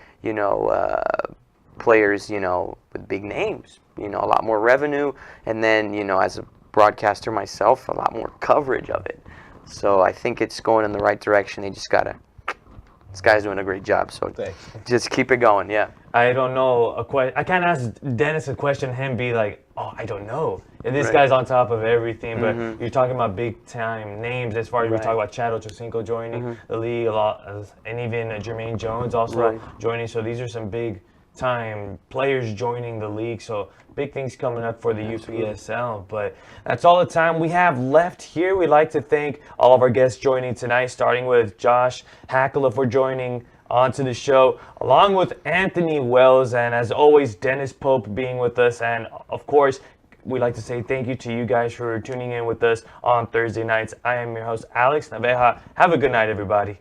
players with big names. A lot more revenue, and then as a broadcaster myself, a lot more coverage of it. So I think it's going in the right direction. They just gotta. This guy's doing a great job. So Thanks. just keep it going. Yeah. I don't know. I can't ask Dennis a question, him be like, oh, I don't know. And this Right. guy's on top of everything, but you're talking about big time names as far as we Right. talk about Chad Ochocinco joining the league a lot, and even Jermaine Jones also Right. joining. So these are some big time players joining the league. So big things coming up for the UPSL. But that's all the time we have left here. We'd like to thank all of our guests joining tonight, starting with Josh Hakala for joining onto the show, along with Anthony Wells, and as always, Dennis Pope being with us. And of course, we'd like to say thank you to you guys for tuning in with us on Thursday nights. I am your host, Alex Naveja. Have a good night, everybody.